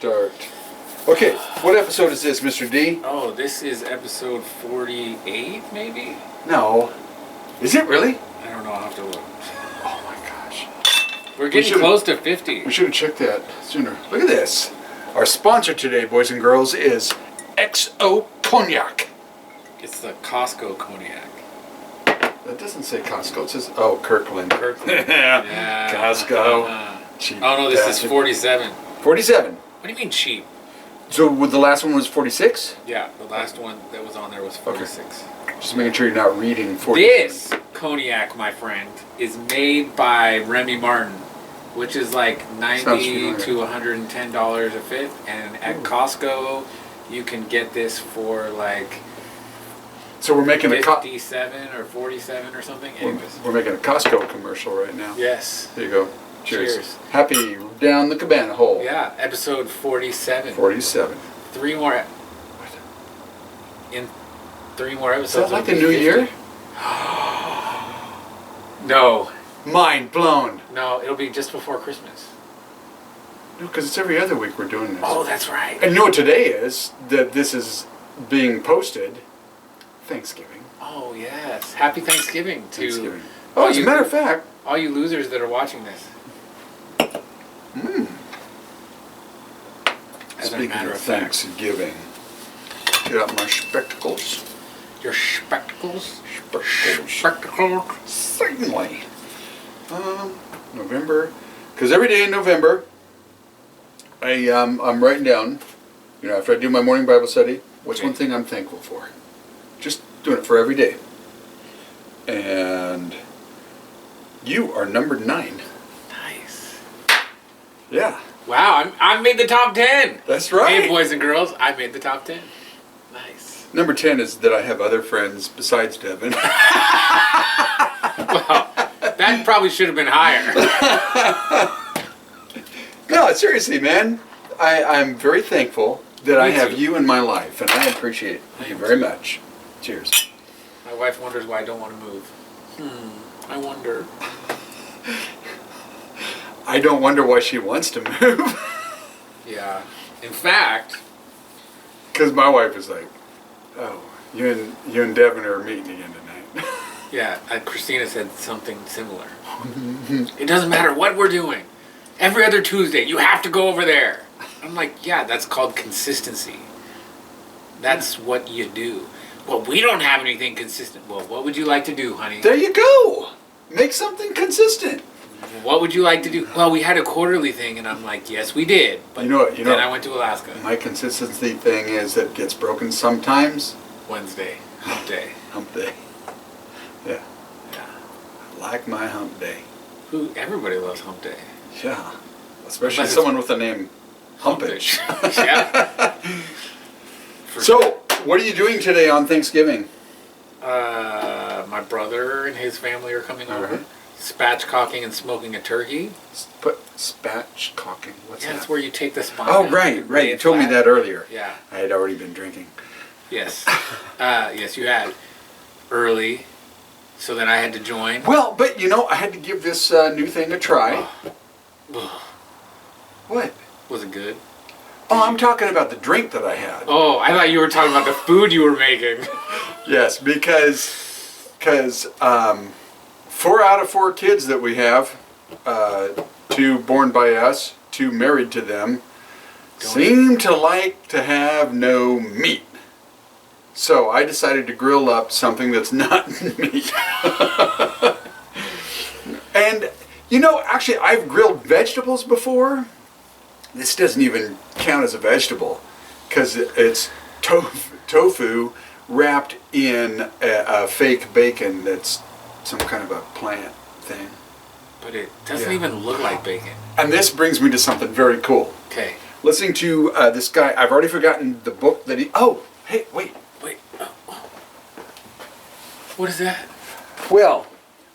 start. Okay, what episode is this, Mr. D? Oh, this is episode 48, maybe? No. Is it really? I don't know. I'll have to look. Oh my gosh. We're getting close to 50. We should have checked that sooner. Look at this. Our sponsor today, boys and girls, is XO Cognac. It's the Costco Cognac. That doesn't say Costco. It says, oh, Kirkland. Kirkland. Yeah. Costco. Cheap oh, no, this is 47. 47. What do you mean cheap? So the last one was 46? Yeah, the last one that was on there was 46. Okay. Just making sure you're not reading 47. This Cognac, my friend, is made by Remy Martin, which is like $90 to $110 a fifth. And at Costco, you can get this for like... So we're making 57 or 47 or something. Anyways. We're making a Costco commercial right now. Yes. There you go. Cheers. Happy down the Cabana Hole. Yeah, episode 47. 47. Three more. In 3 more episodes. Is that like the new year? No. Mind blown. No, it'll be just before Christmas. No, because it's every other week we're doing this. Oh, that's right. And you know what today is? That this is being posted. Thanksgiving. Oh, yes. Happy Thanksgiving to... Thanksgiving. Oh, as a matter of fact... all you losers that are watching this. Speaking of Thanksgiving, get out my spectacles. Your spectacles? Spectacles. Certainly. November, because every day in November, I'm writing down, after I do my morning Bible study, what's one thing I'm thankful for. Just doing it for every day. And you are number 9. Nice. Yeah. Wow, I made the top 10. That's right. Hey, boys and girls, I made the top 10. Nice. Number 10 is that I have other friends besides Devin. Well, that probably should have been higher. No, seriously, man. I'm very thankful that I have you in my life, and I appreciate you very much. Cheers. My wife wonders why I don't want to move. I wonder. I don't wonder why she wants to move. Yeah. In fact... because my wife is like, oh, you and Devin are meeting again tonight. Yeah, Christina said something similar. It doesn't matter what we're doing. Every other Tuesday, you have to go over there. I'm like, yeah, that's called consistency. That's what you do. Well, we don't have anything consistent. Well, what would you like to do, honey? There you go. Make something consistent. What would you like to do? Well, we had a quarterly thing, and I'm like, yes, we did. But then I went to Alaska. My consistency thing is that it gets broken sometimes. Wednesday. Hump day. Hump day. Yeah. Yeah. I like my hump day. Everybody loves hump day. Yeah. Especially someone with the name Humpage. Yeah. So, what are you doing today on Thanksgiving? My brother and his family are coming over. Spatchcocking and smoking a turkey. Spatchcocking? What's that? Yeah, it's where you take the spine. Oh, right. You told me that earlier. Yeah. I had already been drinking. Yes. Yes, you had. Early. So then I had to join. Well, but I had to give this new thing a try. What? Was it good? I'm talking about the drink that I had. Oh, I thought you were talking about the food you were making. Yes, because 4 out of 4 kids that we have, 2 born by us, 2 married to them, seem to like to have no meat. So I decided to grill up something that's not meat. And, actually I've grilled vegetables before. This doesn't even count as a vegetable because it's tofu wrapped in a fake bacon that's some kind of a plant thing. But it doesn't even look like bacon. And this brings me to something very cool. Okay. Listening to this guy, I've already forgotten the book that he... Oh, hey, wait. What is that? Well,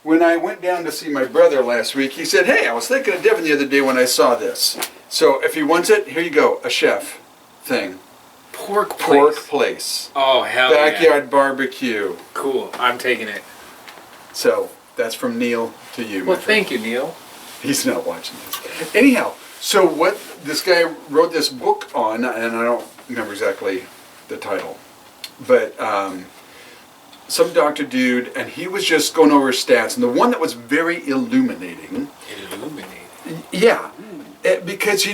when I went down to see my brother last week, he said, hey, I was thinking of Devin the other day when I saw this. So if he wants it, here you go, a chef thing. Pork place. Oh, hell Backyard barbecue. Cool, I'm taking it. So, that's from Neil to you. Well, thank you, Neil. He's not watching this. Anyhow, So what this guy wrote this book on, and I don't remember exactly the title, but some doctor dude, and he was just going over stats, and the one that was very illuminating. Yeah, because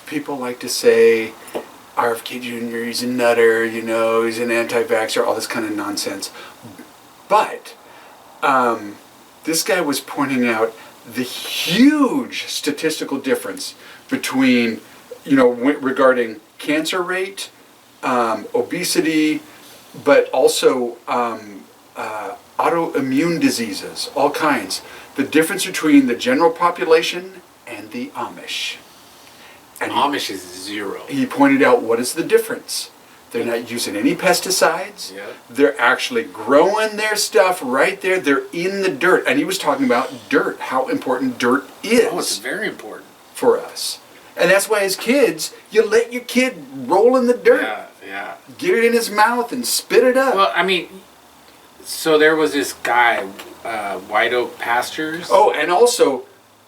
people like to say RFK Jr. he's a nutter, he's an anti-vaxxer, all this kind of nonsense. But this guy was pointing out the huge statistical difference between, regarding cancer rate, obesity, but also autoimmune diseases, all kinds. The difference between the general population and the Amish. And Amish is zero. He pointed out, what is the difference? They're not using any pesticides. Yeah. They're actually growing their stuff right there. They're in the dirt. And he was talking about dirt, how important dirt is. Oh, it's very important. For us. And that's why as kids, you let your kid roll in the dirt. Yeah. Get it in his mouth and spit it up. Well, I mean, so there was this guy, White Oak Pastures. Oh, and also,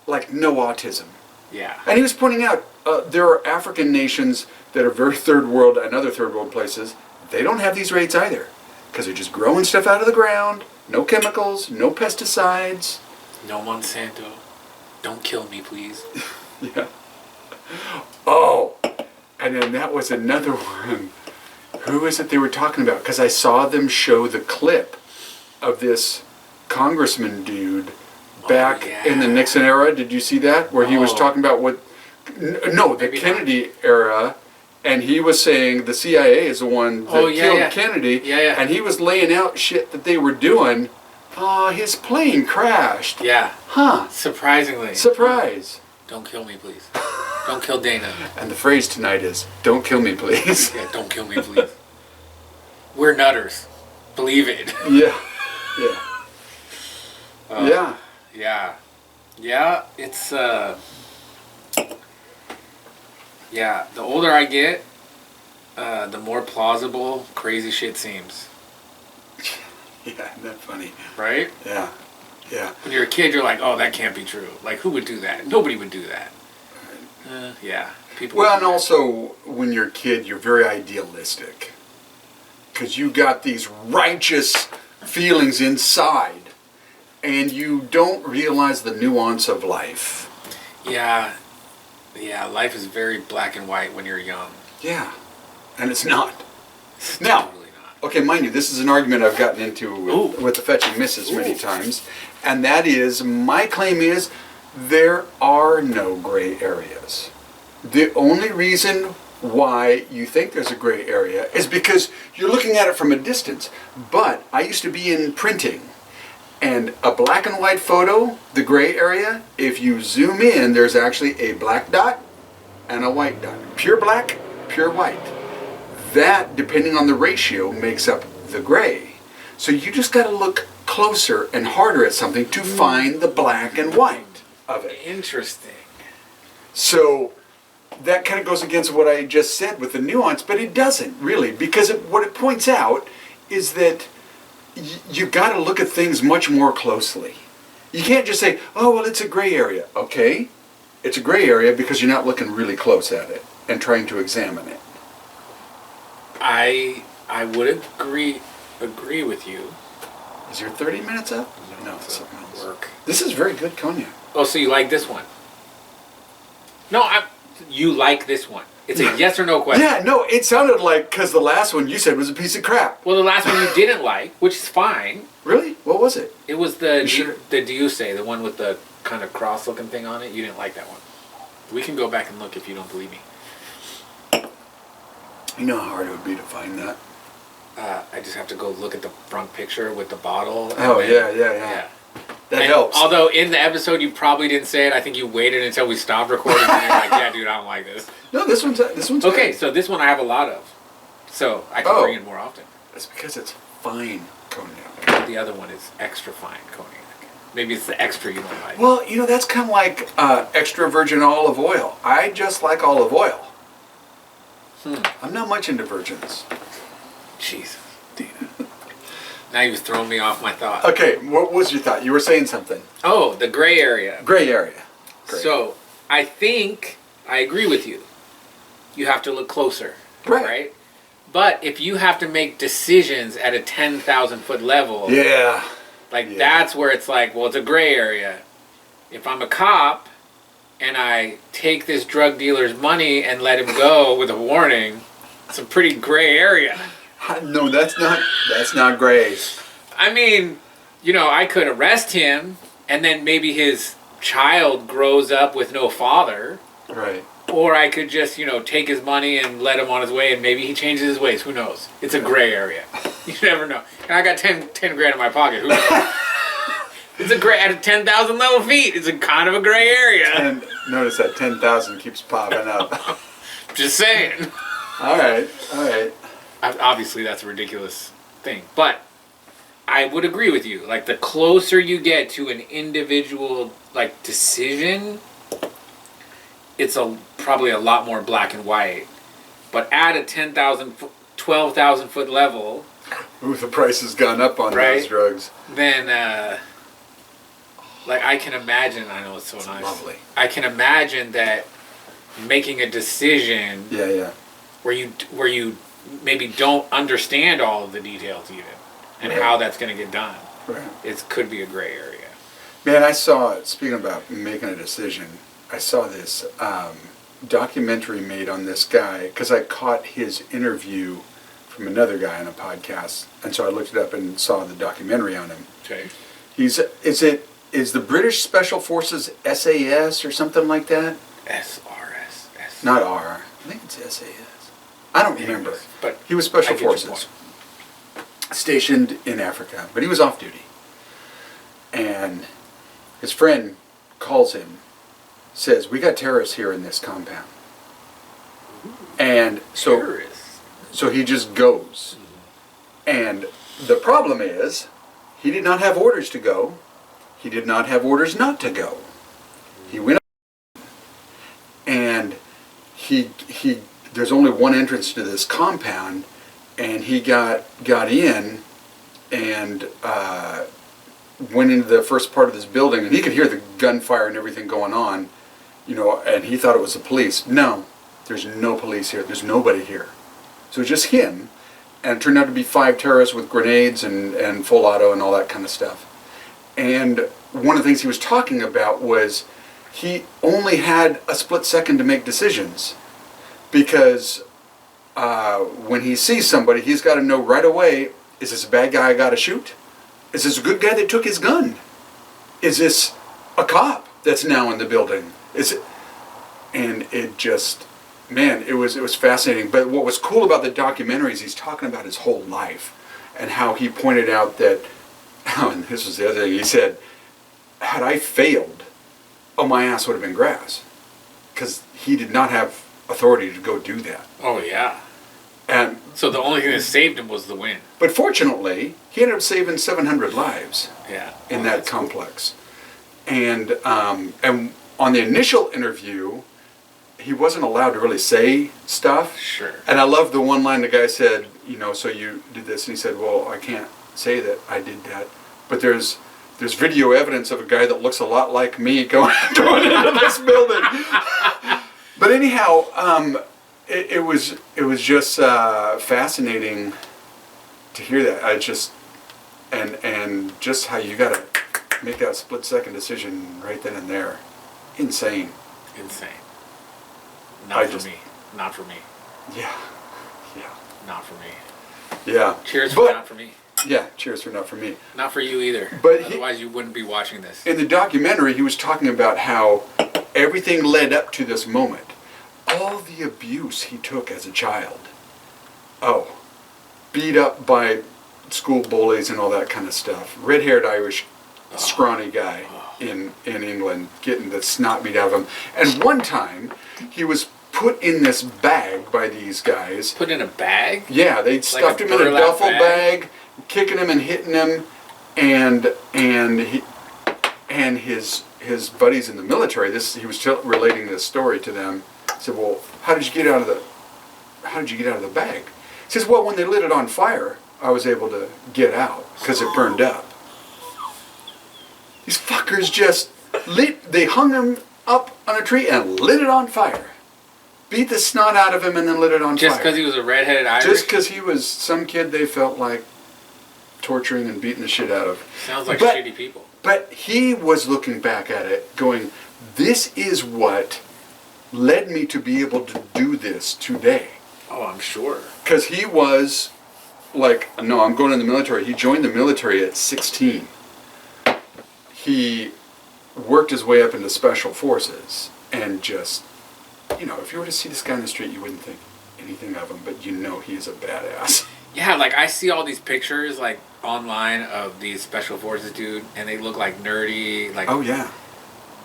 no autism. Yeah. And he was pointing out, there are African nations that are very third world and other third world places. They don't have these rates either. Because they're just growing stuff out of the ground. No chemicals, no pesticides. No Monsanto. Don't kill me, please. Yeah. Oh, and then that was another one. Who is it they were talking about? Because I saw them show the clip of this congressman dude back in the Nixon era. Did you see that? Where he was talking about the Kennedy era, and he was saying the CIA is the one that killed Kennedy. Yeah. And he was laying out shit that they were doing. His plane crashed. Yeah. Huh. Surprisingly. Surprise. Don't kill me, please. Don't kill Dana. And the phrase tonight is, don't kill me, please. Yeah, don't kill me, please. We're nutters. Believe it. Yeah. Yeah, it's, the older I get, the more plausible crazy shit seems. Yeah, isn't that funny? Right? Yeah. When you're a kid, you're like, oh, that can't be true. Like, who would do that? Nobody would do that. Yeah. People. Well, and also, when you're a kid, you're very idealistic. Because you got these righteous feelings inside. And you don't realize the nuance of life. Yeah, life is very black and white when you're young. Yeah, and it's not. It's Now, totally not. okay, mind you, this is an argument I've gotten into with the fetching missus many times. And that is, my claim is, there are no gray areas. The only reason why you think there's a gray area is because you're looking at it from a distance. But I used to be in printing. And a black and white photo, the gray area, if you zoom in, there's actually a black dot and a white dot. Pure black, pure white. That, depending on the ratio, makes up the gray. So you just got to look closer and harder at something to find the black and white of it. Interesting. So that kind of goes against what I just said with the nuance, but it doesn't really, because what it points out is that you got to look at things much more closely. You can't just say, oh, well, it's a gray area. Okay, it's a gray area because you're not looking really close at it and trying to examine it. I would agree with you. Is your 30 minutes up? No, it's something else. Work. This is very good cognac. Oh, so you like this one? No, you like this one. It's a yes or no question. Yeah, no, it sounded like, because the last one you said was a piece of crap. Well, the last one you didn't like, which is fine. Really? What was it? It was the Sure? the Diuse, the one with the kind of cross-looking thing on it. You didn't like that one. We can go back and look if you don't believe me. You know how hard it would be to find that? I just have to go look at the front picture with the bottle. Oh, yeah. That helps. Although in the episode you probably didn't say it, I think you waited until we stopped recording and you're like, yeah, dude, I don't like this. No, this one's Okay, good. so this one I have a lot of. So I can bring it more often. That's because it's fine cognac. The other one is extra fine cognac. Maybe it's the extra you don't like. Well, that's kind of like extra virgin olive oil. I just like olive oil. I'm not much into virgins. Jesus, Dana. Now you've thrown me off my thought. Okay, what was your thought? You were saying something. Oh, the gray area. Gray area. Great. So I think I agree with you. You have to look closer, Right. But if you have to make decisions at a 10,000 foot level, Yeah. That's where it's like, well, it's a gray area. If I'm a cop and I take this drug dealer's money and let him go with a warning, it's a pretty gray area. No, that's not gray. I mean, I could arrest him and then maybe his child grows up with no father. Right. Or I could just, take his money and let him on his way, and maybe he changes his ways. Who knows? It's a gray area. You never know. And I got 10 grand in my pocket. Who knows? It's a gray, at 10,000 level feet, it's a kind of a gray area. And notice that 10,000 keeps popping up. Just saying. All right. Obviously, that's a ridiculous thing. But I would agree with you. Like, the closer you get to an individual, decision, it's probably a lot more black and white. But at a 10,000, 12,000 foot level... Ooh, the price has gone up on those drugs. Then, I can imagine, I know it's so nice. Lovely. I can imagine that making a decision... Yeah. Where you maybe don't understand all of the details even. And how that's going to get done. Right. It could be a gray area. Man, I saw, speaking about making a decision, I saw this documentary made on this guy because I caught his interview from another guy on a podcast, and so I looked it up and saw the documentary on him. Okay. Is the British Special Forces SAS or something like that? SRS. Not R. I think it's SAS. I don't remember. But he was Special I get your Forces, stationed in Africa, but he was off duty. And his friend calls him, says, "We got terrorists here in this compound." And so he just goes. And the problem is, he did not have orders to go. He did not have orders not to go. He went up, and there's only one entrance to this compound, and he got in and went into the first part of this building, and he could hear the gunfire and everything going on, and he thought it was the police. No, there's no police here. There's nobody here. So just him, and it turned out to be 5 terrorists with grenades and full auto and all that kind of stuff. And one of the things he was talking about was he only had a split second to make decisions, because when he sees somebody, he's got to know right away, is this a bad guy I got to shoot? Is this a good guy that took his gun? Is this a cop that's now in the building? And it just, man, it was fascinating. But what was cool about the documentary is he's talking about his whole life and how he pointed out that, and this was the other thing, he said, had I failed, my ass would have been grass. Because he did not have authority to go do that. Oh, yeah. And so the only thing that saved him was the win. But fortunately, he ended up saving 700 lives in that complex. Cool. And on the initial interview, he wasn't allowed to really say stuff. Sure. And I love the one line the guy said, so you did this. And he said, well, I can't say that I did that. But there's video evidence of a guy that looks a lot like me going into this building. But anyhow, it was just fascinating to hear that. And just how you got to make that split second decision right then and there. Insane. Not for me. Yeah. Not for me. Yeah. Cheers for not for me. Yeah, cheers for not for me. Not for you either. But otherwise you wouldn't be watching this. In the documentary, he was talking about how everything led up to this moment. All the abuse he took as a child. Beat up by school bullies and all that kind of stuff. Red-haired Irish, scrawny guy in England, getting the snot beat out of him. And one time, he was put in this bag by these guys. Put in a bag? Yeah, they stuffed him in a duffel bag, kicking him and hitting him, and his buddies in the military. He was relating this story to them. Said, "Well, how did you get out of the bag?" He says, "Well, when they lit it on fire, I was able to get out because it burned up." These fuckers they hung him up on a tree and lit it on fire. Beat the snot out of him and then lit it on Just fire. because he was a redheaded Irish? Just because he was some kid they felt like torturing and beating the shit out of. Sounds like shitty people. But he was looking back at it going, this is what led me to be able to do this today. Oh, I'm sure. Because he was like, no, I'm going in the military. He joined the military at 16. He worked his way up into special forces and just, you know, if you were to see this guy in the street, you wouldn't think anything of him, but you know he is a badass. Yeah, like I see all these pictures like online of these special forces dude, and they look like nerdy, like. Oh yeah.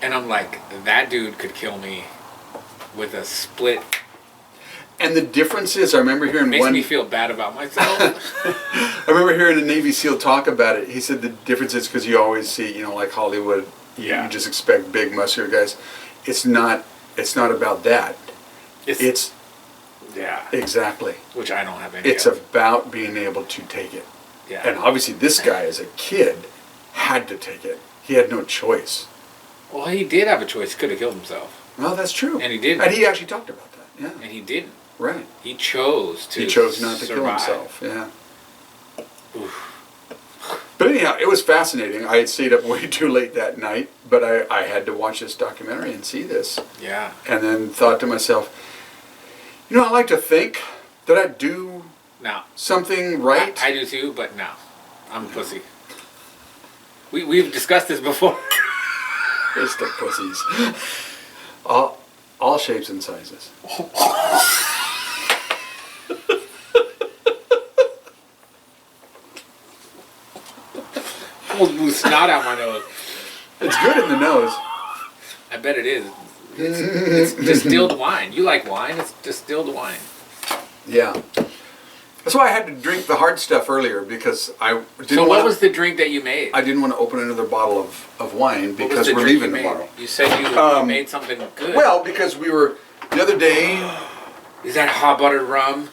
And I'm like, that dude could kill me with a split. And the difference is, I remember hearing Makes me feel bad about myself. I remember hearing a Navy SEAL talk about it. He said the difference is because you always see, you know, like Hollywood, you just expect big muscular guys. It's not about that. It's yeah. Exactly. Which I don't have any. It's about being able to take it. Yeah. And obviously this guy as a kid had to take it. He had no choice. Well, he did have a choice. He could have killed himself. Well, that's true. And he didn't. And he actually talked about that. Yeah. And he didn't. Right. He chose to. He chose not to kill himself. Yeah. But anyhow, it was fascinating. I had stayed up way too late that night, but I had to watch this documentary and see this. Yeah. And then thought to myself, you know, I like to think that I do something right. I do too, but no. I'm a pussy. We've discussed this before. Just the pussies. All shapes and sizes. Almost blew snot out my nose. It's good in the nose. I bet it is. It's distilled wine. You like wine? It's distilled wine. Yeah. That's why I had to drink the hard stuff earlier, because I didn't So what was the drink that you made? I didn't want to open another bottle of wine because we're leaving tomorrow. You said you made something good. Well, because we were, the other day... Is that hot buttered rum?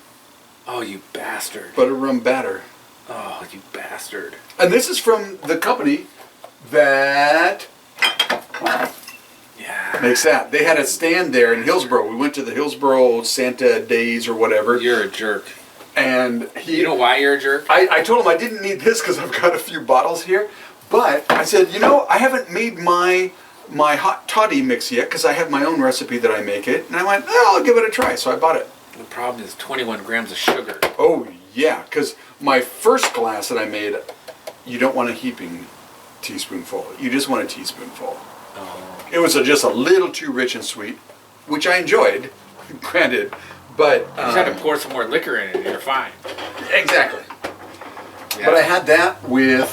Oh, you bastard. Butter rum batter. Oh, you bastard. And this is from the company that makes that. They had a stand there in Hillsborough. We went to the Hillsborough Santa Days or whatever. You're a jerk. And you know why you're a jerk? I told him I didn't need this because I've got a few bottles here. But I said, you know, I haven't made my hot toddy mix yet because I have my own recipe that I make it. And I went, oh, I'll give it a try. So I bought it. The problem is 21 grams of sugar. Oh, yeah. Because my first glass that I made, you don't want a heaping teaspoonful. You just want a teaspoonful. Oh. It was just a little too rich and sweet, which I enjoyed, granted. But you just had to pour some more liquor in it and you're fine. Exactly. Yeah. But I had that with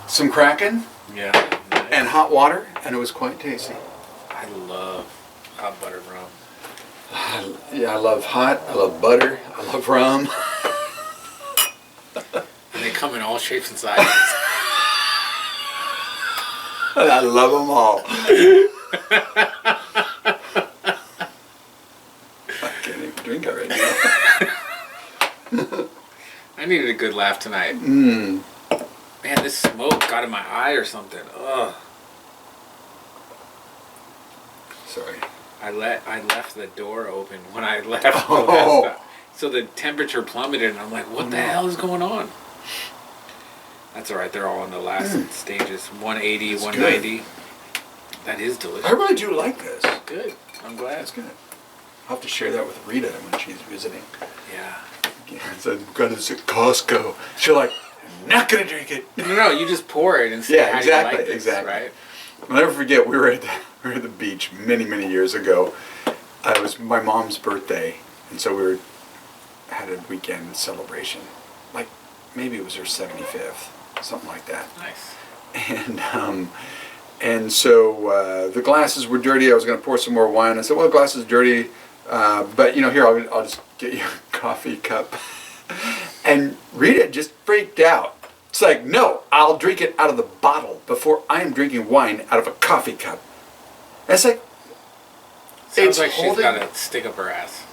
some Kraken and hot water, and it was quite tasty. I love hot buttered rum. Yeah, I love hot, I love butter, I love rum. And they come in all shapes and sizes. I love them all. I can't even drink it right now. I needed a good laugh tonight. Man, this smoke got in my eye or something. Ugh. Sorry. I left the door open when I left the last time. So the temperature plummeted and I'm like, what the hell is going on? That's alright, they're all in the last stages. 180, that's 190. Good. That is delicious. I really do like this. Good. I'm glad. That's good. I'll have to share that with Rita when she's visiting. Yeah. So I'm going to Costco. She's like, I'm not going to drink it. No, you just pour it and say how you like this, right? I'll never forget, we were at the beach many, many years ago. It was my mom's birthday, and so we had a weekend celebration. Like, maybe it was her 75th, something like that. Nice. And so the glasses were dirty. I was going to pour some more wine. I said, well, the glass is dirty, but, you know, here, I'll just get you a coffee cup. And Rita just freaked out. It's like, no, I'll drink it out of the bottle before I'm drinking wine out of a coffee cup. And it's like, sounds like she's got a stick up her ass.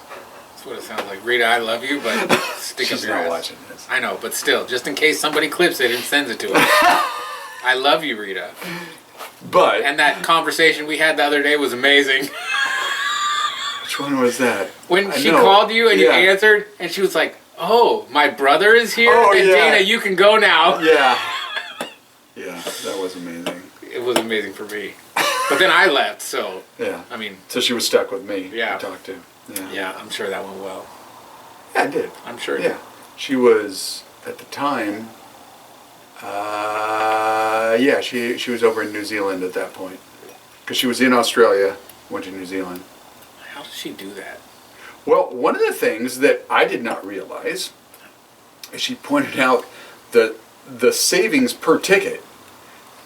That's what it sounds like. Rita, I love you, but stick up your ass. She's not watching this. I know, but still, just in case somebody clips it and sends it to her. I love you, Rita. But And that conversation we had the other day was amazing. which one was that? When I she know. called you and you Yeah. answered, and she was like, "Oh, my brother is here, Oh, and yeah. Dana, you can go now." Yeah. Yeah, that was amazing. It was amazing for me. But then I left, so Yeah. I mean, So she was stuck with me Yeah. to talk to. Yeah. yeah, I'm sure that went well. Yeah, it did. I'm sure. it Yeah. She was, at the time, yeah, she was over in New Zealand at that point. Because she was in Australia, went to New Zealand. did. How does she do that? Well, one of the things that I did not realize is she pointed out that the savings per ticket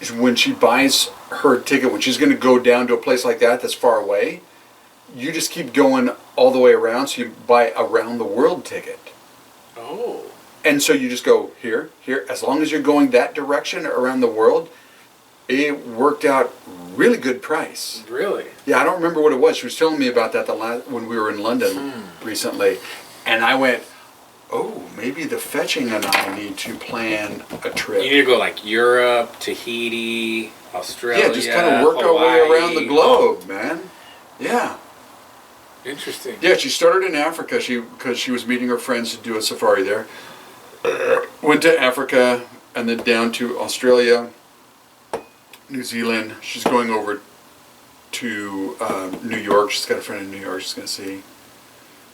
is when she buys her ticket, when she's going to go down to a place like that that's far away, you just keep going all the way around, so you buy a round the world ticket. Oh, And so you just go here, here, as long as you're going that direction around the world, it worked out really good price. really? Yeah, I don't remember what it was. She was telling me about that when we were in London recently. And I went, oh, maybe the fetching and I need to plan a You trip. need to go like Europe, Tahiti, Australia. Yeah, just kind of work our way around the globe, man. Yeah. Interesting. Yeah, she started in Africa because she was meeting her friends to do a safari there. Went to Africa and then down to Australia, New Zealand. She's going over to New York. She's got a friend in New York she's going to see.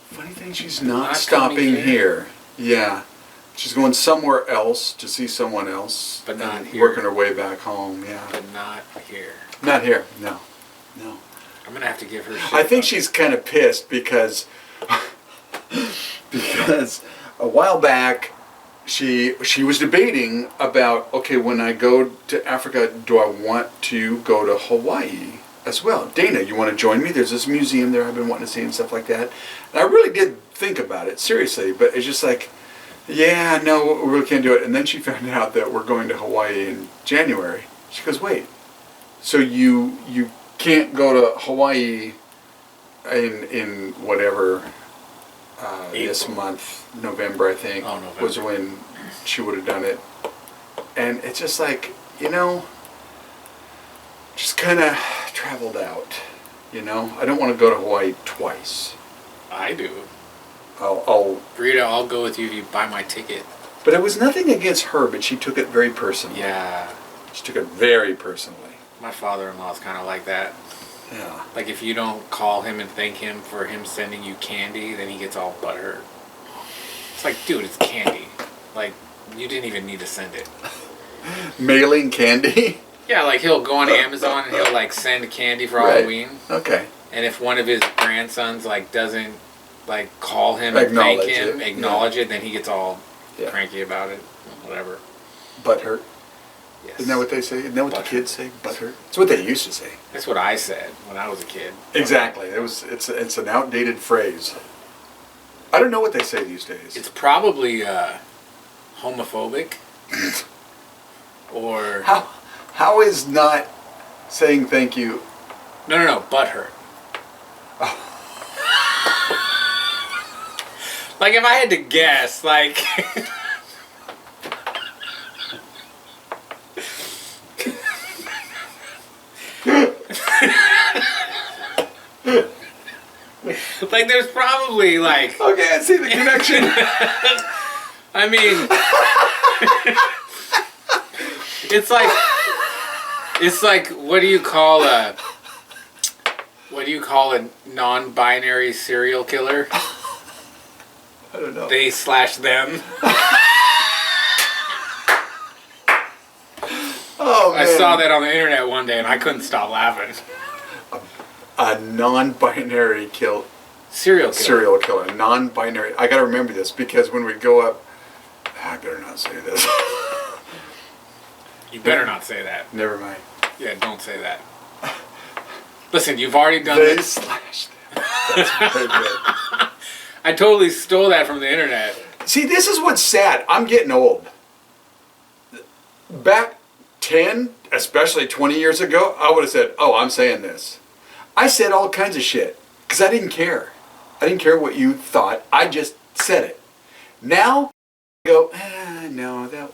Funny thing, she's not Not stopping coming here. Yeah. She's going somewhere else to see someone else. But not and here. Working her way back home, yeah. But not here. Not here, no. No. I'm gonna have to give her shit. I think up. she's kind of pissed because a while back she was debating about, okay, when I go to Africa, do I want to go to Hawaii as well? Dana, you want to join me? There's this museum there I've been wanting to see and stuff like that. And I really did think about it seriously, but it's just like, yeah, no, we really can't do it. And then she found out that we're going to Hawaii in January. She goes, wait, so you can't go to Hawaii in whatever this April. month, November I think, Oh, November. was when she would have done it. And it's just like, just kind of traveled out, I don't want to go to Hawaii twice. I do. I'll Rita, I'll go with you if you buy my ticket. but it was nothing against her, but she took it very personally. Yeah. She took it very personally. My father-in-law's kind of like that. Yeah. Like if you don't call him and thank him for him sending you candy, then he gets all butthurt. It's like, dude, it's candy. Like, you didn't even need to send it. Mailing candy? Yeah, like he'll go on Amazon and he'll like send candy for Right. Halloween. Okay. And if one of his grandsons like doesn't like call him and Acknowledge thank him, it, acknowledge it, then he gets all Yeah. cranky about it. Whatever. Butthurt. Yes. Isn't that what they say? Isn't that what the Butthurt. kids say? Butthurt? It's what they used to say. That's what I said when I was a kid. Exactly. It's an outdated phrase. I don't know what they say these days. It's probably homophobic. Or How is not saying thank you? no, butthurt. Like if I had to guess, like like there's probably like Okay, I see the connection. I mean it's like what do you call a non-binary serial killer? I don't know. They/them. Oh man. I saw that on the internet one day and I couldn't stop laughing. A non-binary Serial killer. serial killer. Non-binary. I gotta remember this because when we go up, I better not say this. You better not say that. Never mind. Yeah, don't say that. Listen, you've already done They this. slash them. That's very good. I totally stole that from the internet. See, this is what's sad. I'm getting old. Back 10, especially 20 years ago, I would have said, oh, I'm saying this. I said all kinds of shit because I didn't care. I didn't care what you thought. I just said it. Now, I go, no, that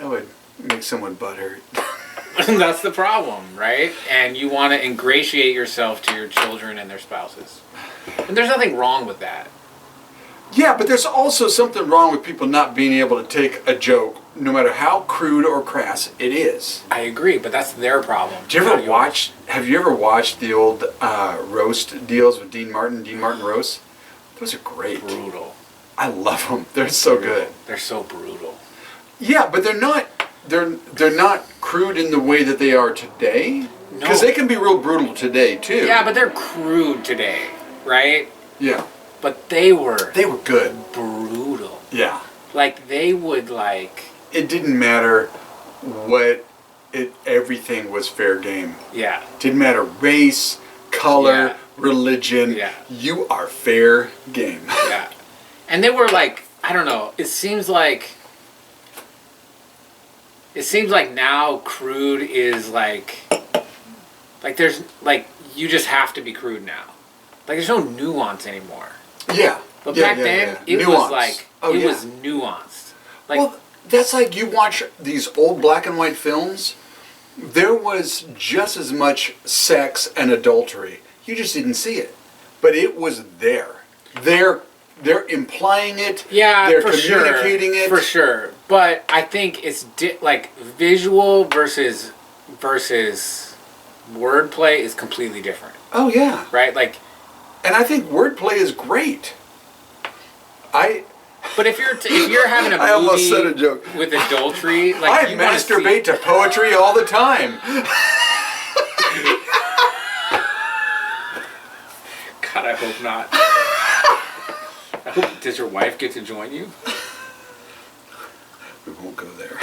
would make someone butthurt. That's the problem, right? And you want to ingratiate yourself to your children and their spouses. And there's nothing wrong with that. Yeah, but there's also something wrong with people not being able to take a joke, no matter how crude or crass it is. I agree, but that's their problem. Have you ever watched the old roast deals with Dean Martin roasts? Those are great. Brutal. I love them. They're so good. They're so brutal. Yeah, but they're not crude in the way that they are today. Because they can be real brutal today too. Yeah, but they're crude today, right? Yeah. But they were good. Brutal. Yeah. Like they would like. It didn't matter everything was fair game. Yeah. Didn't matter race, color, religion. Yeah. You are fair game. Yeah. And they were like, I don't know, it seems like now crude is like there's like you just have to be crude now. Like there's no nuance anymore. Yeah. But back then it nuance. was like it was nuanced. Like, well, that's like you watch these old black and white films. There was just as much sex and adultery. You just didn't see it, but it was there. They're implying it. Yeah, they're for communicating sure, it for sure. But I think it's like visual versus wordplay is completely different. Oh yeah, right. Like, and I think wordplay is great. But if you're having a movie I almost said a joke with adultery, like I masturbate to poetry all the time. God, I hope not. Does your wife get to join you? We won't go there.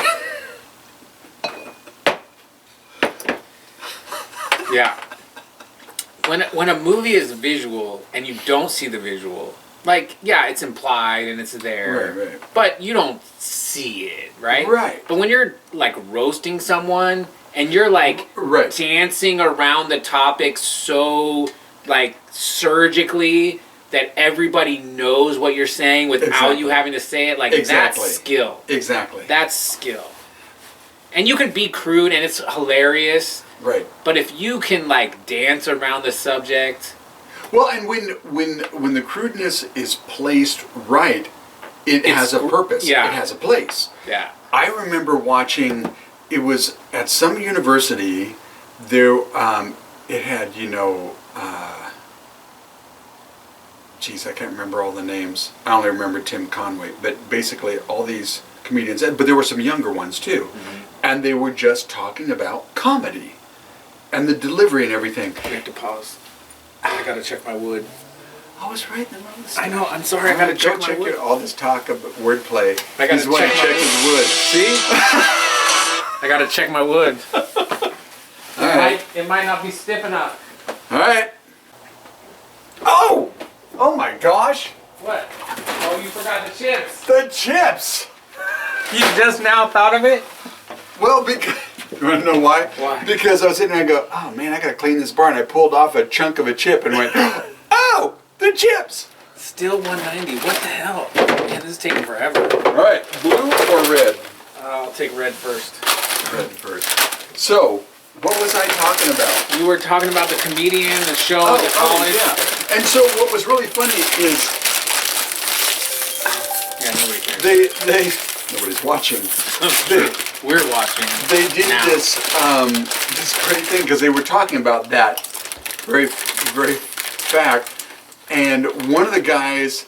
Yeah. When a movie is visual and you don't see the visual, like, yeah, it's implied and it's there. Right. But you don't see it, right? Right. But when you're like roasting someone and you're like dancing around the topic so like surgically that everybody knows what you're saying without you having to say it, like that's skill. Exactly. That's skill. And you can be crude and it's hilarious. Right. But if you can like dance around the subject. Well, and when the crudeness is placed right, it has a purpose. Yeah. It has a place. Yeah. I remember watching. It was at some university. There, it had geez, I can't remember all the names. I only remember Tim Conway. But basically, all these comedians. But there were some younger ones too, and they were just talking about comedy, and the delivery and everything. We have to pause. I gotta check my wood. I was right in the wrong I know. I'm sorry. I gotta check my wood. All this talk of wordplay. I gotta check his wood. See? I gotta check my wood. It might not be stiff enough. All right. Oh my gosh! What? Oh, you forgot the chips. The chips. You just now thought of it? Well, because you want to know why? Why? Because I was sitting there and go, oh man, I gotta clean this bar, and I pulled off a chunk of a chip and went, oh, the chips. Still 190. What the hell? Man, this is taking forever. All right, blue or red? I'll take red first. Red first. So, what was I talking about? You were talking about the comedian, the show, the college. Yeah. And so what was really funny is nobody cares. Nobody's watching. We're watching. They did now. this great thing because they were talking about that very, very fact. And one of the guys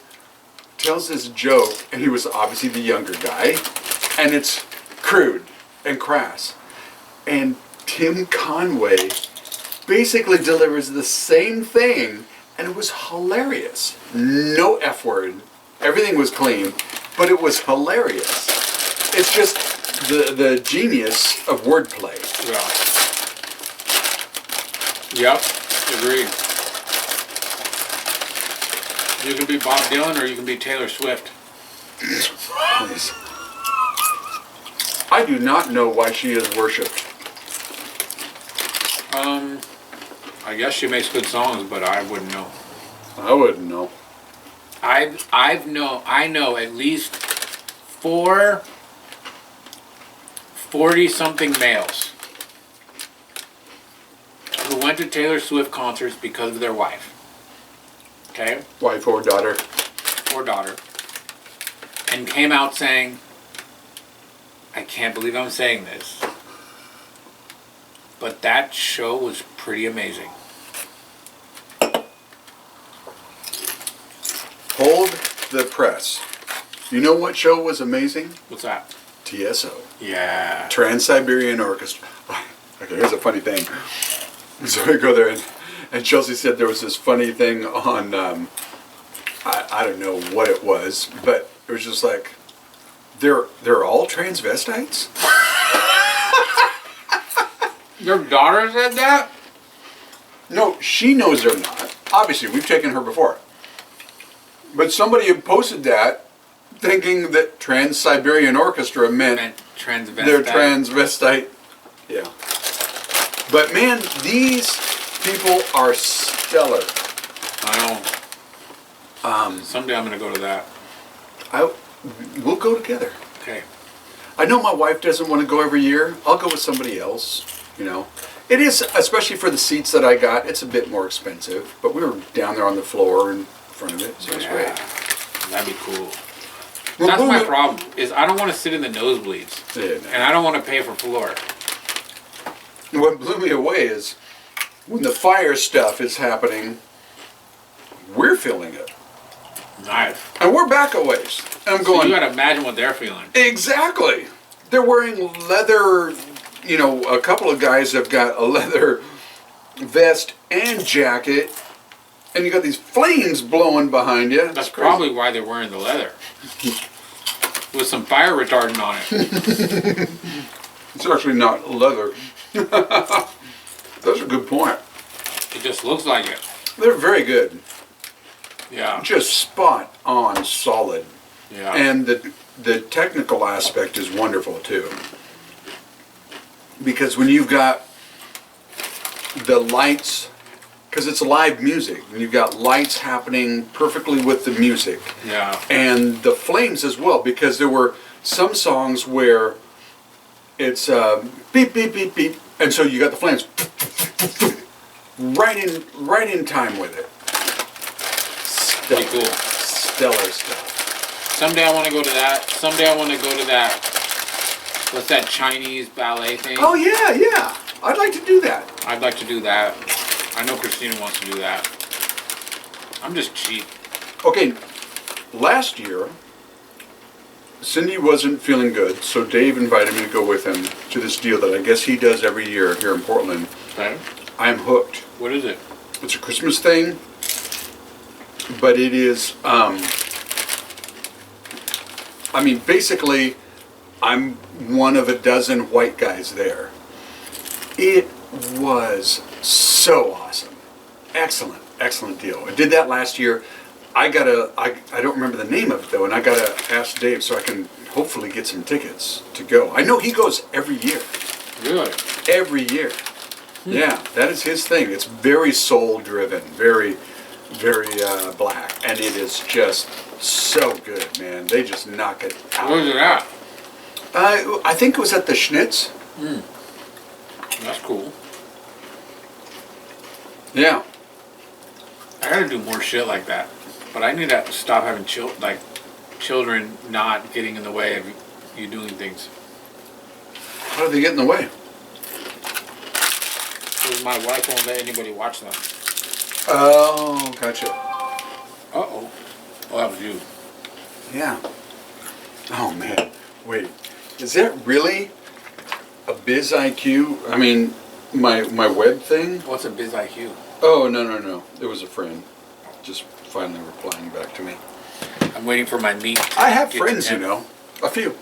tells this joke, and he was obviously the younger guy, and it's crude and crass. And Tim Conway basically delivers the same thing, and it was hilarious. No F word. Everything was clean, but it was hilarious. It's just the genius of wordplay. Yeah. Yep. Agreed. You can be Bob Dylan or you can be Taylor Swift. Please. I do not know why she is worshipped. I guess she makes good songs, but I wouldn't know. I wouldn't know. I know at least 4 40-something males went to Taylor Swift concerts because of their wife. Okay? Wife or daughter. Or daughter. And came out saying, I can't believe I'm saying this, but that show was pretty amazing. Hold the press. You know what show was amazing? What's that? TSO. Yeah. Trans-Siberian Orchestra. Okay, here's a funny thing. So I go there, and Chelsea said there was this funny thing on, I don't know what it was, but it was just like, they're all transvestites? Your daughter said that? No, she knows they're not. Obviously, we've taken her before. But somebody had posted that thinking that Trans-Siberian Orchestra meant transvestite. they're transvestite. Yeah. But man, these people are stellar. I know. Someday I'm going to go to that. We'll go together. Okay. I know my wife doesn't want to go every year. I'll go with somebody else, you know. It is, especially for the seats that I got, it's a bit more expensive. But we were down there on the floor in front of it, so it was great. That'd be cool. Well, That's my problem, is I don't want to sit in the nosebleeds. Yeah, no. And I don't want to pay for floor. What blew me away is when the fire stuff is happening, we're feeling it. Nice. And we're back a ways. And I'm So going, you gotta imagine what they're feeling. exactly. They're wearing leather, you know, a couple of guys have got a leather vest and jacket, and you got these flames blowing behind you. That's It's crazy. probably why they're wearing the leather. With some fire retardant on it. It's actually not leather. That's a good point. It just looks like it. They're very good. Yeah. Just spot on solid. Yeah. And the technical aspect is wonderful too. Because when you've got the lights, because it's live music, and you've got lights happening perfectly with the music. Yeah. And the flames as well, because there were some songs where it's beep, beep, beep, beep, and so you got the flames right in time with it. Pretty cool. Stellar stuff. Someday I want to go to that. Someday I want to go to that. What's that Chinese ballet thing? Oh yeah, yeah. I'd like to do that. I'd like to do that. I know Christina wants to do that. I'm just cheap. Okay, last year, Cindy wasn't feeling good, so Dave invited me to go with him to this deal that I guess he does every year here in Portland. Okay. I am hooked. What is it? It's a Christmas thing, but it is, I mean, basically, I'm one of a dozen white guys there. It was so awesome. Excellent, excellent deal. I did that last year. I don't remember the name of it though, and I gotta ask Dave so I can hopefully get some tickets to go. I know he goes every year. Really? Every year. Yeah, that is his thing. It's very soul driven, very, very black, and it is just so good, man. They just knock it out. Where's it at? I think it was at the Schnitz. That's cool. Yeah. I gotta do more shit like that. But I need to stop having children not getting in the way of you doing things. How do they get in the way? Because my wife won't let anybody watch them. Oh, gotcha. Uh-oh. Oh, that was you. Yeah. Oh man. Wait. Is that really a Biz IQ? I mean, my web thing? What's a Biz IQ? Oh, no. It was a friend. Just finally replying back to me. I'm waiting for my meat. I have friends, you know. A few.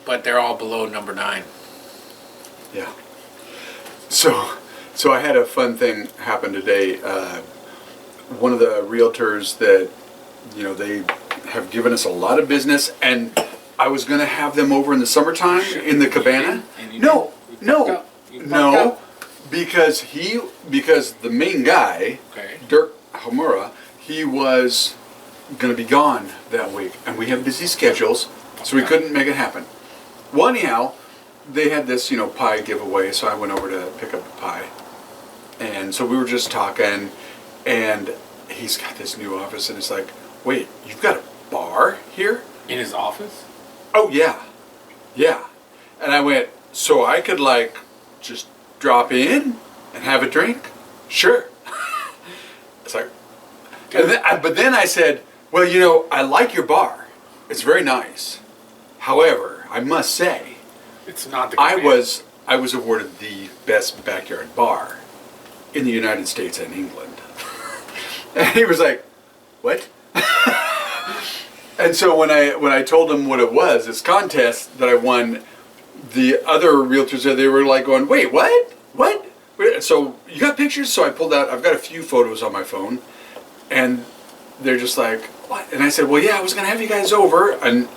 But they're all below number 9. Yeah. So I had a fun thing happen today. One of the realtors that, you know, they have given us a lot of business, and I was going to have them over in the summertime in the cabana. No, because the main guy, Okay. Dirk Hamura, he was going to be gone that week, and we have busy schedules, so we couldn't make it happen. Well, anyhow, they had this, you know, pie giveaway, so I went over to pick up the pie. And so we were just talking, and he's got this new office, and it's like, wait, you've got a bar here? In his office? Oh, yeah. Yeah. And I went, so I could, like, just drop in and have a drink? Sure. It's like, but then I said, well, you know, I like your bar. It's very nice. However, I must say, It's not the I was awarded the best backyard bar in the United States and England. And he was like, what? And so when I told him what it was, this contest that I won, the other realtors there, they were like going, wait, what? What? So you got pictures? So I pulled out, I've got a few photos on my phone, and they're just like, what? And I said, well, yeah, I was going to have you guys over, and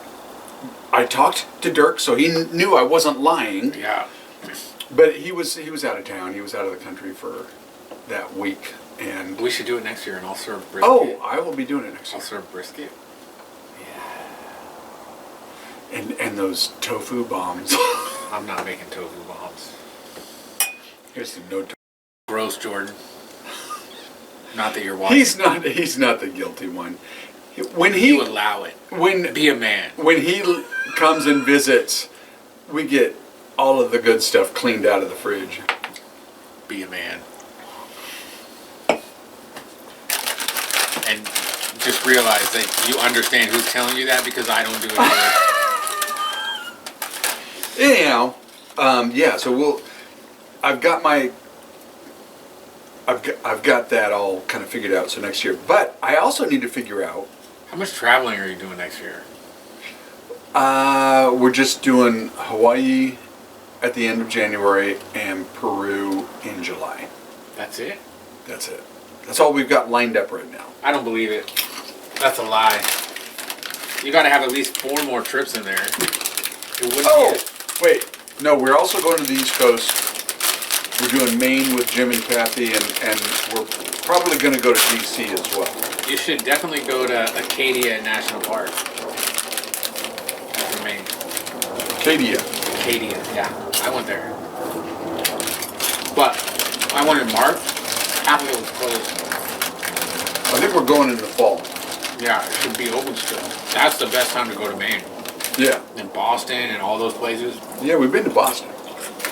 I talked to Dirk, so he knew I wasn't lying. Yeah. But he was out of town. He was out of the country for that week, and We should do it next year, and I'll serve brisket. oh, I will be doing it next I'll year. serve brisket. And those tofu bombs. I'm not making tofu bombs. Here's the no. Gross, Jordan. Not that you're watching. He's not the guilty one. When he You allow it. when Be a man. when he comes and visits, we get all of the good stuff cleaned out of the fridge. Be a man. And just realize that you understand who's telling you that, because I don't do it either. Anyhow, yeah. So I've got that all kind of figured out. So next year, but I also need to figure out. How much traveling are you doing next year? We're just doing Hawaii at the end of January and Peru in July. That's it? That's it. That's all we've got lined up right now. I don't believe it. That's a lie. You got to have at least 4 more trips in there. It wouldn't Oh, be wait. No, we're also going to the East Coast. We're doing Maine with Jim and Kathy, and we're probably going to go to D.C. as well. You should definitely go to Acadia National Park. That's in Maine. Acadia. Acadia, yeah. I went there. But I went in March. Half of it was closed. I think we're going in the fall. Yeah, it should be open still. That's the best time to go to Maine. Yeah. In Boston and all those places. Yeah, we've been to Boston.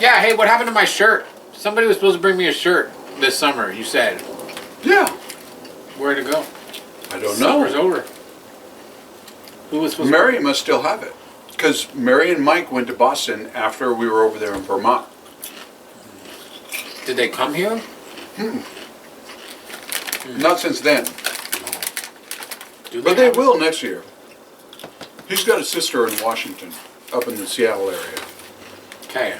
Yeah, hey, what happened to my shirt? Somebody was supposed to bring me a shirt this summer, you said. Yeah. Where'd it go? I don't know. Summer's over. Who was supposed Mary must still have it. Because Mary and Mike went to Boston after we were over there in Vermont. to... Did they come here? Not since then. Do But they have it? will next year. He's got a sister in Washington, up in the Seattle area. Okay.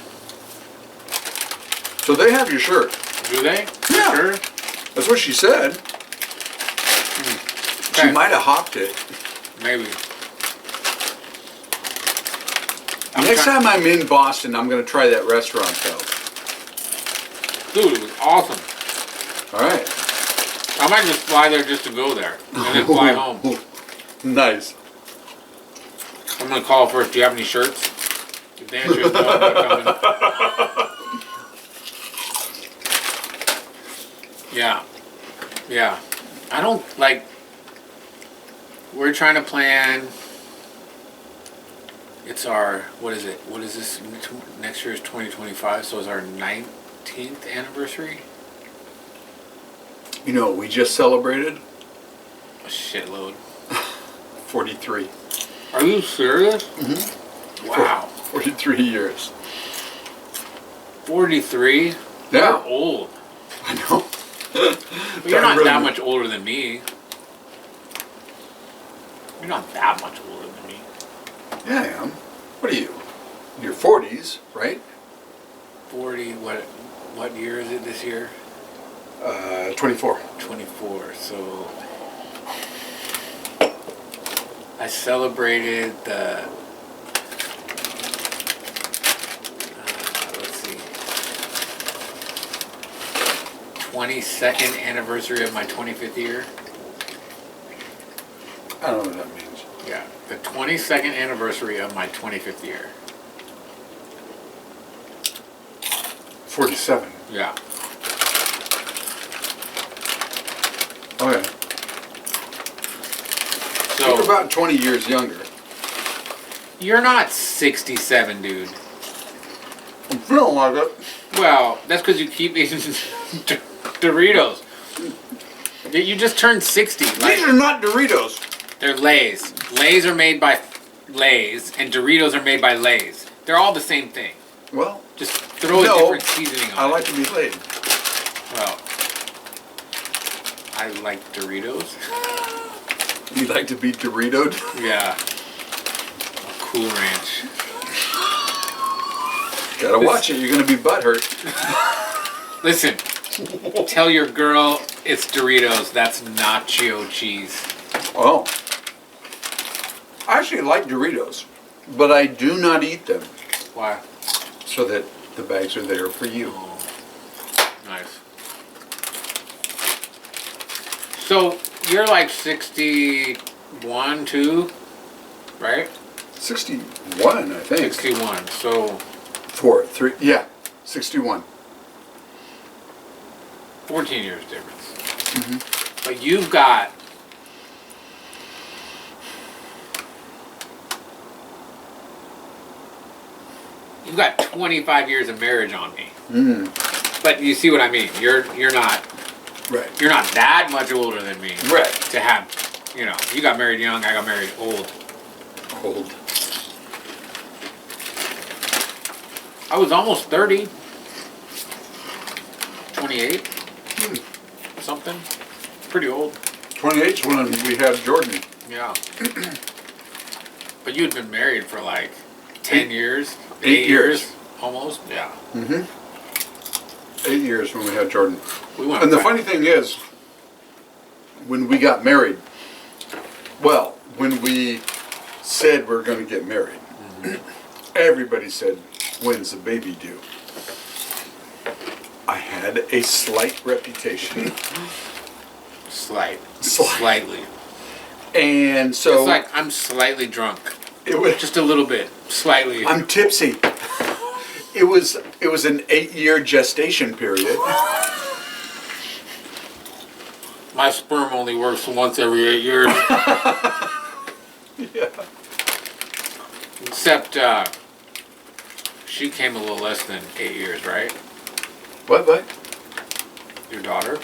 So they have your shirt. Do they? Yeah. Sure. That's what she said. She Okay. might have hopped it. Maybe. Next time I'm in Boston, I'm going to try that restaurant though. Dude, it was awesome. All right. I might just fly there just to go there. And then fly home. Nice. I'm going to call first. Do you have any shirts? If the answer is no, I'm not coming. Yeah. Yeah. I don't, like... We're trying to plan... It's our... What is it? What is this? Next year is 2025, so it's our 19th anniversary? You know, we just celebrated A shitload. 43. Are you serious? Mm-hmm. Wow. 43 years. 43? Yeah. You're old. I know. But you're not that much older than me. You're not that much older than me. Yeah, I am. What are you? In your 40s, right? 40, what year is it this year? 24. 24, so... I celebrated the... let's see... 22nd anniversary of my 25th year. I don't know what that means. Yeah, the 22nd anniversary of my 25th year. 47. Yeah. You're So about 20 years younger. you're not 67, dude. I'm feeling like it. Well, that's because you keep eating Doritos. You just turned 60. Like, These are not Doritos. they're Lay's. Lay's are made by Lay's, and Doritos are made by Lay's. They're all the same thing. Well, Just throw a no, different seasoning on I it. like to be laid. Well, I like Doritos. You like to be Doritoed? Yeah. Cool Ranch. Gotta watch it. You're gonna be butthurt. Listen, tell your girl it's Doritos. That's nacho cheese. Oh. I actually like Doritos, but I do not eat them Why? so that the bags are there for you. Nice. So you're like 61, 2, right? 61, I think. 61. So 4, 3, yeah, 61. 14 years difference. But you've got you've got 25 years of marriage on me. But you see what I mean? You're not Right. that much older than me. Right. To have, you got married young, I got married old. Old. I was almost 30. 28. Something. Pretty old. 28's when we had Jordan. Yeah. But you'd been married for like 10 years? 8 years. Almost? Yeah. 8 years when we had Jordan. We went And the back. funny thing is, when we got married, well, when we said we're going to get married, everybody said, when's the baby due? I had a slight reputation. Slightly. And so It's like I'm slightly drunk. it was, Just a little bit. Slightly. I'm tipsy. It was an 8-year gestation period. My sperm only works once every 8 years. Yeah. Except, she came a little less than 8 years, right? What? Your daughter?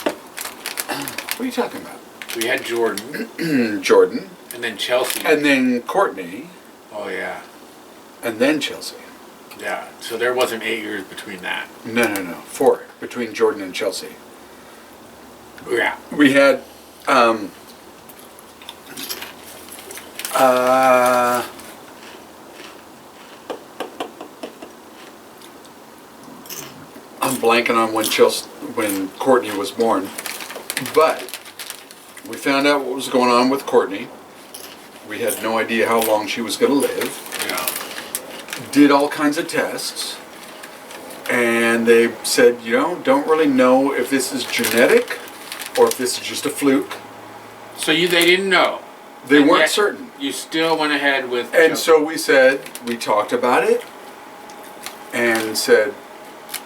What are you talking about? We had Jordan, Jordan, and then Chelsea. and then Courtney, Oh, yeah. and then Chelsea. Yeah. So there wasn't 8 years between that. No. 4 between Jordan and Chelsea. Yeah. We had, I'm blanking on when Courtney was born, but we found out what was going on with Courtney. We had no idea how long she was going to live. Yeah. Did all kinds of tests, and they said, don't really know if this is genetic or if this is just a fluke. So they didn't know. They And weren't yet certain. You still went ahead with. And Chelsea. so we talked about it, and said,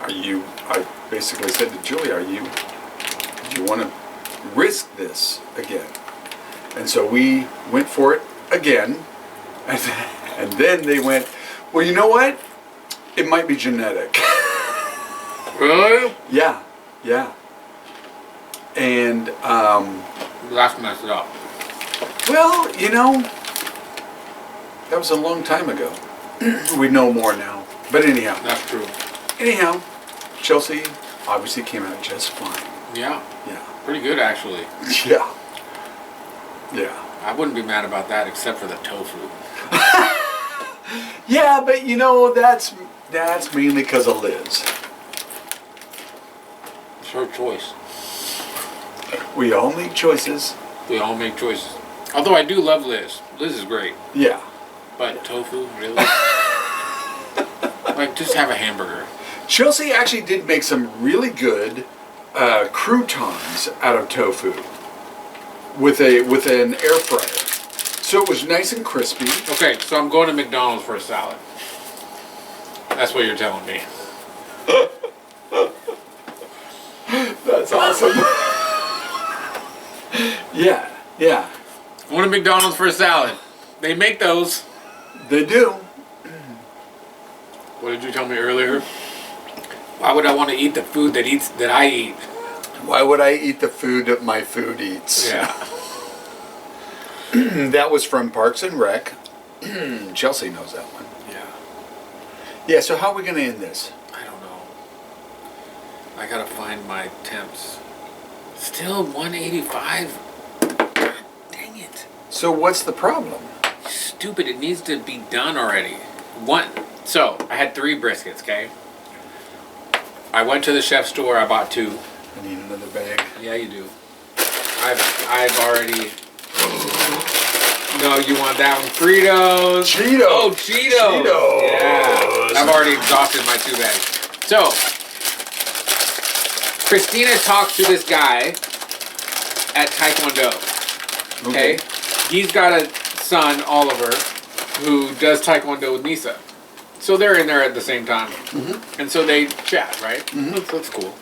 I basically said to Julie, do you want to risk this again? And so we went for it again, and then they went, well, you know what? It might be genetic. Really? Yeah. And, That's messed up. well, that was a long time ago. We know more now. But anyhow, That's true. Chelsea obviously came out just fine. Yeah. Yeah. Pretty good, actually. Yeah. I wouldn't be mad about that except for the tofu. Yeah, but that's mainly because of Liz. It's her choice. We all make choices. We all make choices. Although I do love Liz. Liz is great. Yeah. But tofu, really? Like, just have a hamburger. Chelsea actually did make some really good croutons out of tofu with an air fryer. So it was nice and crispy. Okay, so I'm going to McDonald's for a salad. That's what you're telling me. That's awesome. Yeah. Going to McDonald's for a salad. They make those. They do. What did you tell me earlier? Why would I want to eat the food that I eat? Why would I eat the food that my food eats? Yeah. That was from Parks and Rec. Chelsea knows that one. Yeah. Yeah, so how are we going to end this? I don't know. I gotta find my temps. Still 185. God dang it. So what's the problem? Stupid, it needs to be done already. So, I had 3 briskets, okay? I went to the chef store, I bought 2. I need another bag. Yeah, you do. I've already... No, you want that one? Fritos! Cheetos! Oh, Cheetos! Cheetos! Yeah. I've already exhausted my 2 bags. So, Christina talked to this guy at Taekwondo. Okay? He's got a son, Oliver, who does Taekwondo with Nisa. So they're in there at the same time. Mm-hmm. And so they chat, right? Mm-hmm. That's cool.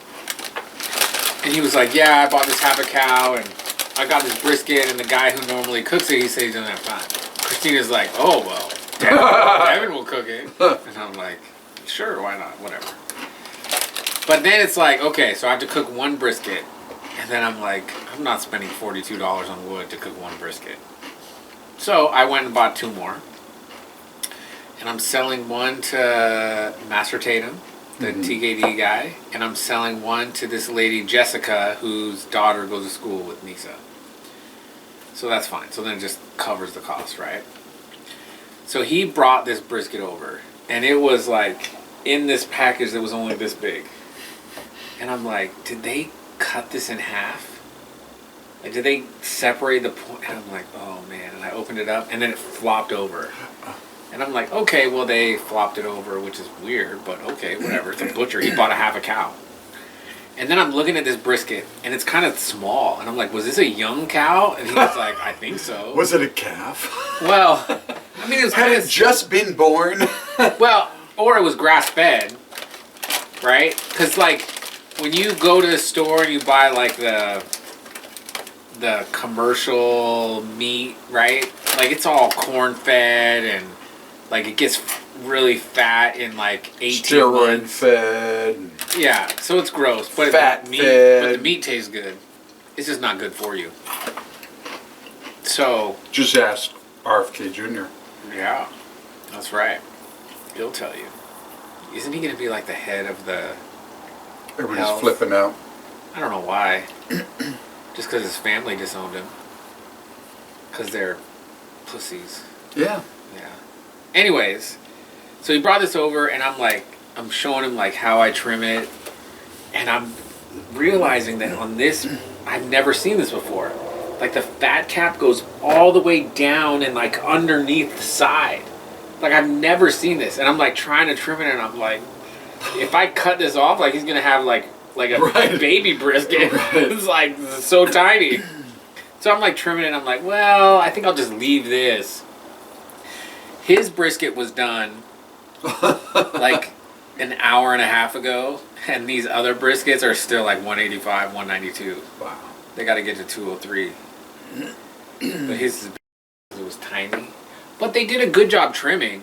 And he was like, yeah, I bought this half a cow, and I got this brisket, and the guy who normally cooks it, he says he doesn't have time. Christina's like, oh, well, Devin will cook it. And I'm like, sure, why not? Whatever. But then it's like, okay, so I have to cook 1 brisket. And then I'm like, I'm not spending $42 on wood to cook 1 brisket. So I went and bought 2 more. And I'm selling 1 to Master Tatum, the TKD guy. And I'm selling 1 to this lady, Jessica, whose daughter goes to school with Nisa. So that's fine. So then it just covers the cost, right? So he brought this brisket over. And it was like, in this package that was only this big. And I'm like, did they cut this in half? Like, did they separate the point? And I'm like, oh man. And I opened it up and then it flopped over. And I'm like, okay, well, they flopped it over, which is weird, but okay, whatever. It's a butcher. He bought a half a cow. And then I'm looking at this brisket, and it's kind of small. And I'm like, was this a young cow? And he was like, I think so. Was it a calf? Well, I mean, it was kind Had of... it just been born? Well, or it was grass-fed, right? Because, like, when you go to the store and you buy, like, the commercial meat, right? Like, it's all corn-fed and... Like, it gets really fat in, like, 18 Steroid months. fed. Yeah, so it's gross. But Fat the meat, fed. But the meat tastes good. It's just not good for you. So... Just ask RFK Jr. Yeah, that's right. He'll tell you. Isn't he going to be, like, the head of the... Everybody's health? flipping out. I don't know why. Just because his family disowned him. Because they're pussies. Yeah. Yeah. Anyways, so he brought this over, and I'm showing him, like, how I trim it, and I'm realizing that on this, I've never seen this before. Like, the fat cap goes all the way down and, like, underneath the side. Like, I've never seen this, and I'm, like, trying to trim it, and I'm like, if I cut this off, like, he's gonna have, like a baby brisket. Right. It's, like, so tiny. So I'm, like, trimming it, and I'm like, well, I think I'll just leave this. His brisket was done like an hour and a half ago, and these other briskets are still like 185, 192. Wow. They got to get to 203. But his it was tiny. But they did a good job trimming.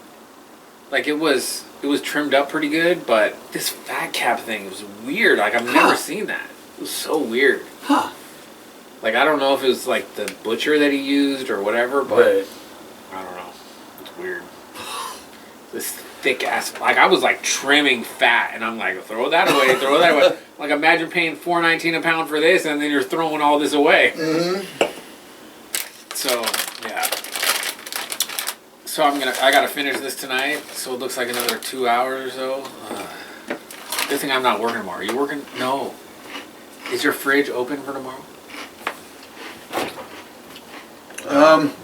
Like, it was trimmed up pretty good, but this fat cap thing was weird. Like, I've never seen that. It was so weird. Huh. Like, I don't know if it was like the butcher that he used or whatever, but Right. I don't know. Weird. This thick ass, like, I was like trimming fat, and I'm like, throw that away. Like, imagine paying $4.19 a pound for this, and then you're throwing all this away. Mm-hmm. So yeah. So I gotta finish this tonight. So it looks like another 2 hours or so. Good thing I'm not working tomorrow. Are you working? No. Is your fridge open for tomorrow?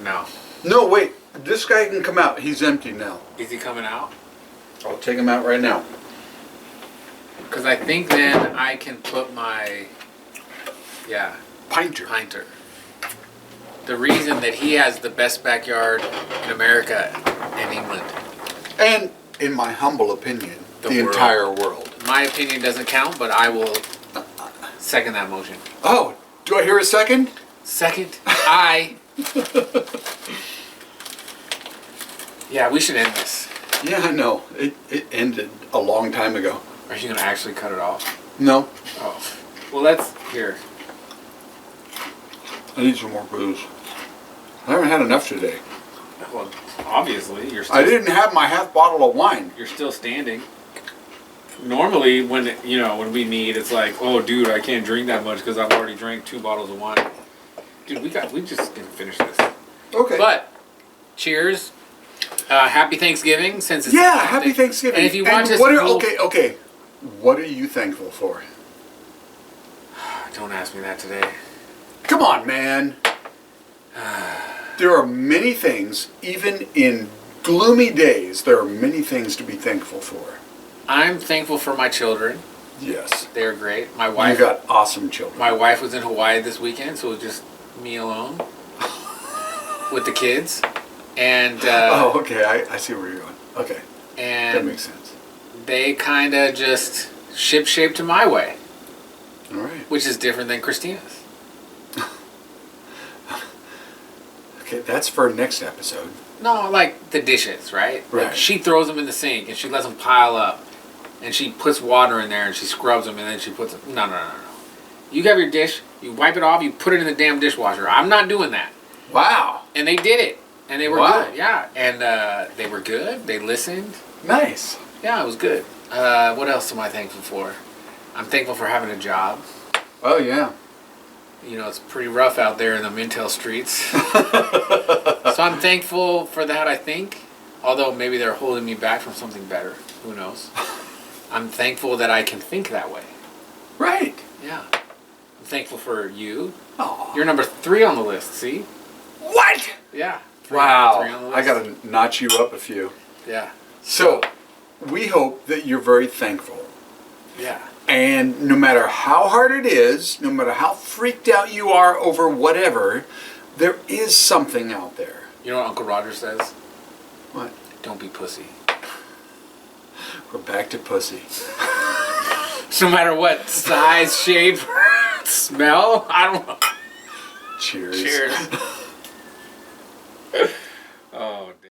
No. No, wait. This guy can come out. He's empty now. Is he coming out? I'll take him out right now. Because I think then I can put my, Pinter. The reason that he has the best backyard in America and England. And, in my humble opinion, the world. entire world. My opinion doesn't count, but I will second that motion. Oh, do I hear a second? Second, I Yeah, we should end this. Yeah, I know. It ended a long time ago. Are you gonna actually cut it off? No. Oh. Well, let's here. I need some more booze. I haven't had enough today. Well, obviously you're. Still, I didn't have my half bottle of wine. You're still standing. Normally, when when we meet, it's like, oh, dude, I can't drink that much because I've already drank 2 bottles of wine. Dude, we just didn't finish this. Okay. But cheers. Happy Thanksgiving, since it's happy Thanksgiving. And if you watch this, okay. What are you thankful for? Don't ask me that today. Come on, man. There are many things, even in gloomy days, there are many things to be thankful for. I'm thankful for my children. Yes. They're great. My wife. You got awesome children. My wife was in Hawaii this weekend, so it was just me alone with the kids. And oh, okay. I see where you're going. Okay. And that makes sense. They kind of just ship-shaped to my way. All right. Which is different than Christina's. Okay, that's for next episode. No, like the dishes, right? Right. Like she throws them in the sink and she lets them pile up. And she puts water in there and she scrubs them and then she puts them... No. You have your dish, you wipe it off, you put it in the damn dishwasher. I'm not doing that. Wow. And they did it. And they were Wow. good, yeah. And they were good. They listened. Nice. Yeah, it was good. What else am I thankful for? I'm thankful for having a job. Oh, yeah. You know, it's pretty rough out there in the Mintel streets. So I'm thankful for that, I think. Although maybe they're holding me back from something better. Who knows? I'm thankful that I can think that way. Right. Yeah. I'm thankful for you. Oh. You're number 3 on the list, see? What? Yeah. Wow. 3 on the list. I got to notch you up a few. Yeah. So, we hope that you're very thankful. Yeah. And no matter how hard it is, no matter how freaked out you are over whatever, there is something out there. You know what Uncle Roger says? What? Don't be pussy. We're back to pussy. No matter what size, shape, smell, I don't know. Cheers. Cheers.